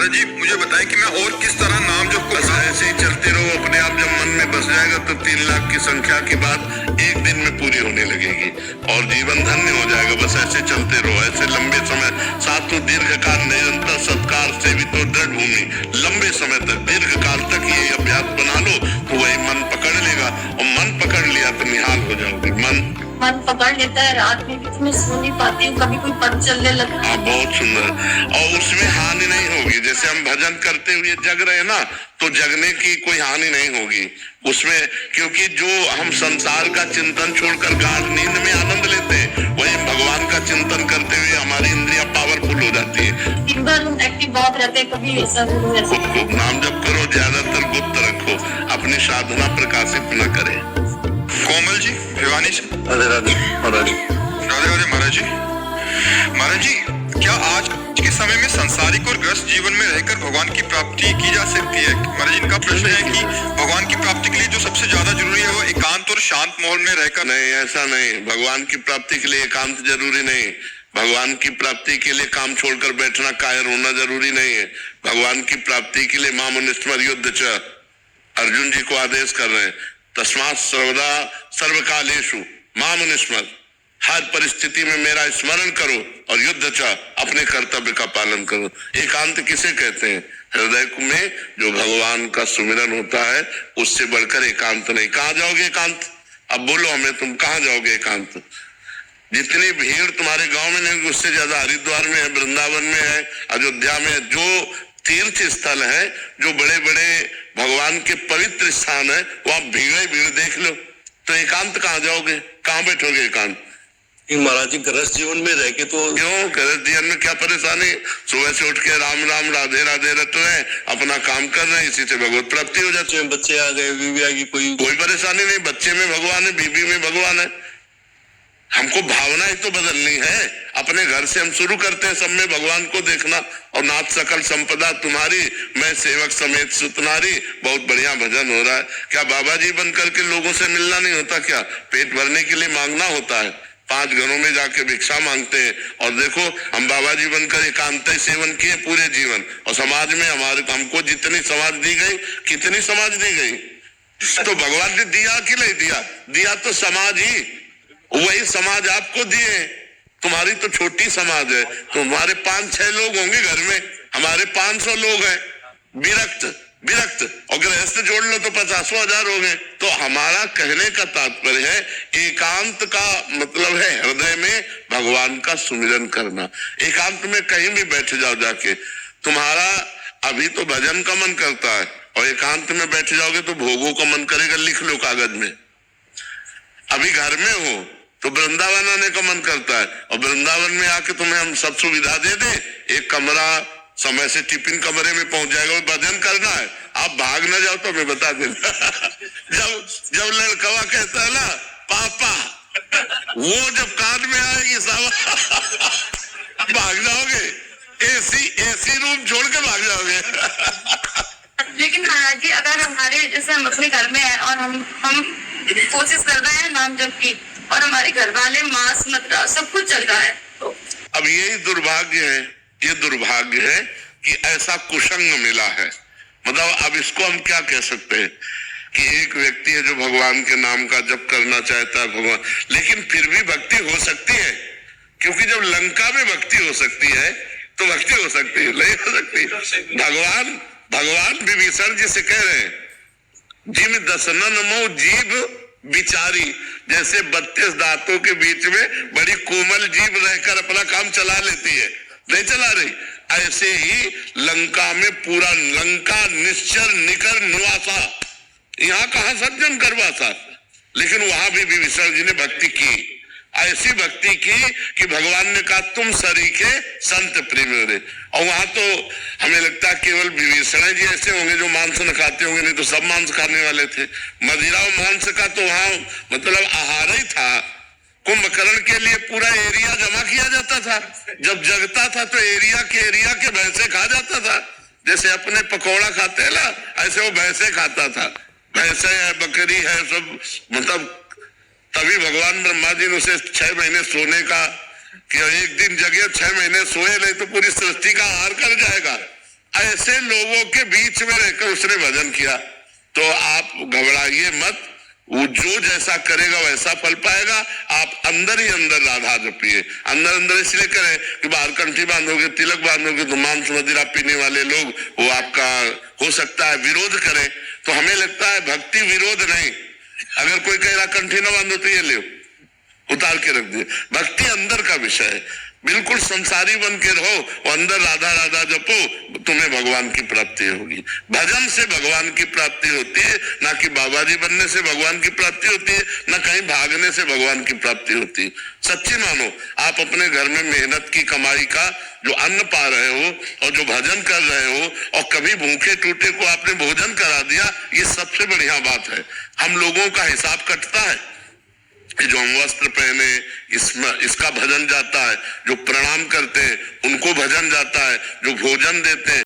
महाराज जी मुझे बताएं कि मैं और किस तरह नाम जप को ऐसे ही चलते रहो, अपने आप जब मन में बस जाएगा तो 3 लाख की संख्या की बात एक दिन में पूरी होने लगेगी और जीवन धन्य हो जाएगा। बस ऐसे चलते रहो, ऐसे लंबे समय सातों दीर्घ काल निरंतर सत्कार से भी तो दृढ़ भूमि, लंबे समय तक दीर्घ काल तक ये अभ्यास बना लो तो वही मन पकड़ लेगा और मन पकड़ लिया तो निहाल हो जाओगे। मन पकड़ लेता है, रात में भी मैं सो नहीं पाती हूँ, कभी कोई पद चलने लगता है। बहुत सुंदर, और उसमें हानि नहीं होगी। जैसे हम भजन करते हुए जग रहे ना, तो जगने की कोई हानि नहीं होगी उसमें, क्योंकि जो हम संसार का चिंतन छोड़कर गाढ़ नींद में आनंद लेते हैं, वही भगवान का चिंतन करते हुए हमारी इंद्रियां पावरफुल हो जाती है। दिन भर हम एक्टिव बहुत रहते हैं, कभी ऐसा खूब नाम जप करो, ज्यादातर गुप्त रखो, अपनी साधना प्रकाशित न करे। कोमल जी भिवानी से। राधे राधे महाराज जी। राधे राधे महाराज जी। महाराज जी, क्या आज के समय में सांसारिक और ग्रस्त जीवन में रहकर भगवान की प्राप्ति की जा सकती है? महाराज इनका प्रश्न है कि भगवान की प्राप्ति के लिए जो सबसे ज्यादा जरूरी है वो एकांत और शांत माहौल में रहकर। नहीं, ऐसा नहीं। भगवान की प्राप्ति के लिए एकांत जरूरी नहीं। भगवान की प्राप्ति के लिए काम छोड़कर बैठना, कायर होना जरूरी नहीं है। भगवान की प्राप्ति के लिए मामुनिस्मर युद्ध च, अर्जुन जी को आदेश कर रहे हैं, तस्मात् सर्वदा सर्वकालेषु मामुनिस्मर, हर परिस्थिति में मेरा स्मरण करो और युद्ध च, अपने कर्तव्य का पालन करो। एकांत किसे कहते हैं? हृदय में जो भगवान का सुमिरन होता है, उससे बढ़कर एकांत नहीं। कहाँ जाओगे एकांत? अब बोलो हमें, तुम कहाँ जाओगे एकांत? जितनी भीड़ तुम्हारे गांव में नहीं, उससे ज्यादा हरिद्वार में है, वृंदावन में है, अयोध्या में है, जो तीर्थ स्थल है, जो बड़े बड़े भगवान के पवित्र स्थान है, वहां भीड़ देख लो। तो एकांत कहाँ जाओगे? कहाँ बैठोगे एकांत? महाराज जी गृहस्थ जीवन में रह के तो क्यों? गृहस्थ जीवन में क्या परेशानी? सुबह से उठ के राम राम राधे राधे रट रहे, अपना काम कर रहे हैं, इसी से भगवत प्राप्ति हो जाती है। बच्चे आ गए, बीवी आ गई, कोई परेशानी नहीं। बच्चे में भगवान है, बीबी में भगवान है। हमको भावना ही तो बदलनी है। अपने घर से हम शुरू करते हैं, सब में भगवान को देखना। और नाथ सकल संपदा तुम्हारी, मैं सेवक समेत सुतनारी। बहुत बढ़िया भजन हो रहा है। क्या बाबा जी बन करके लोगों से मिलना नहीं होता क्या? पेट भरने के लिए मांगना होता है। 5 घरों में जाके भिक्षा मांगते हैं। और देखो, हम बाबा जी बनकर एकांत सेवन किए पूरे जीवन, और समाज में हमको जितनी समाज दी गई, कितनी समाज दी गई? तो भगवान ने दिया कि नहीं दिया? दिया तो समाज ही, वही समाज आपको दिए। तुम्हारी तो छोटी समाज है, तुम्हारे 5-6 लोग होंगे घर में, हमारे 500 लोग हैं। विरक्त और गृहस्थ जोड़ लो तो 50,000 हो गए। तो हमारा कहने का तात्पर्य है, एकांत का मतलब है हृदय में भगवान का सुमिरन करना। एकांत में कहीं भी बैठ जाओ जाके, तुम्हारा अभी तो भजन का मन करता है, और एकांत में बैठ जाओगे तो भोगों का मन करेगा। लिख लो कागज में। अभी घर में हो तो वृंदावन आने का मन करता है, और वृंदावन में आके तुम्हें हम सब सुविधा दे दे, एक कमरा, समय से टिफिन कमरे में पहुंच जाएगा, भजन करना है, आप भाग ना जाओ तो मैं बता देना। जब लड़कवा कहता है ना पापा, वो जब कान में आएगी सावा भाग जाओगे। एसी रूम छोड़ के भाग जाओगे। लेकिन महाराज जी, अगर हमारे जैसे हम अपने घर में हैं और हम कोशिश कर रहे हैं नाम जप की, और हमारे घर वाले मांस मदिरा सब कुछ चल रहा है, तो अब यही दुर्भाग्य है, ये दुर्भाग्य है कि ऐसा कुसंग मिला है। मतलब अब इसको हम क्या कह सकते हैं कि एक व्यक्ति है जो भगवान के नाम का जप करना चाहता है, भगवान, लेकिन फिर भी भक्ति हो सकती है। क्योंकि जब लंका में भक्ति हो सकती है तो भक्ति हो सकती है, नहीं हो सकती? भगवान विभीषण जी से कह रहे हैं, जिम दसनन मो जीभ बिचारी, जैसे 32 दांतों के बीच में बड़ी कोमल जीभ रहकर अपना काम चला लेती है, नहीं चला रही, ऐसे ही लंका में पूरा लंका निश्चर निकर निवासा। यहाँ कहा सज्जन करवासा, लेकिन वहां भी विभीषण जी ने भक्ति की। ऐसी भक्ति की कि भगवान ने कहा तुम सरीखे संत प्रेम रे। और वहां तो हमें लगता है केवल विभीषण जी ऐसे होंगे जो मांस न खाते होंगे, नहीं तो सब मांस खाने वाले थे। मदिरा और मांस का तो वहां मतलब आहार ही था। कुंभकर्ण के लिए पूरा एरिया जमा किया जाता था। जब जगता था तो एरिया के भैंसे खा जाता था। जैसे अपने पकौड़ा खाते हैं ना, ऐसे वो भैंसे खाता था। भैंसे है, बकरी है, सब मतलब। तभी भगवान ब्रह्मा जी ने उसे 6 महीने सोने का, कि एक दिन जगे 6 महीने सोए नहीं तो पूरी सृष्टि का आहार कर जाएगा, ऐसे लोगों के बीच में रहकर उसने भजन किया। तो आप घबराइए मत, वो जो जैसा करेगा वैसा फल पाएगा। आप अंदर ही अंदर राधा जपिए। अंदर अंदर इसलिए करें कि बाहर कंठी बांधोगे, तिलक बांधोगे तो मांस मदिरा पीने वाले लोग वो आपका हो सकता है विरोध करें। तो हमें लगता है भक्ति विरोध नहीं। अगर कोई कह रहा कंठी ना बांधो तो ये ले उतार के रख दिए। भक्ति अंदर का विषय है। बिल्कुल संसारी बन के रहो और अंदर राधा राधा जपो, तुम्हें भगवान की प्राप्ति होगी। भजन से भगवान की प्राप्ति होती है, ना कि बाबा जी बनने से भगवान की प्राप्ति होती है, ना कहीं भागने से भगवान की प्राप्ति होती है। सच्ची मानो, आप अपने घर में मेहनत की कमाई का जो अन्न पा रहे हो और जो भजन कर रहे हो और कभी भूखे टूटे को आपने भोजन करा दिया, ये सबसे बढ़िया बात है। हम लोगों का हिसाब कटता है। जो हम वस्त्र पहने इसमें इसका भजन जाता है, जो प्रणाम करते हैं उनको भजन जाता है, जो भोजन देते हैं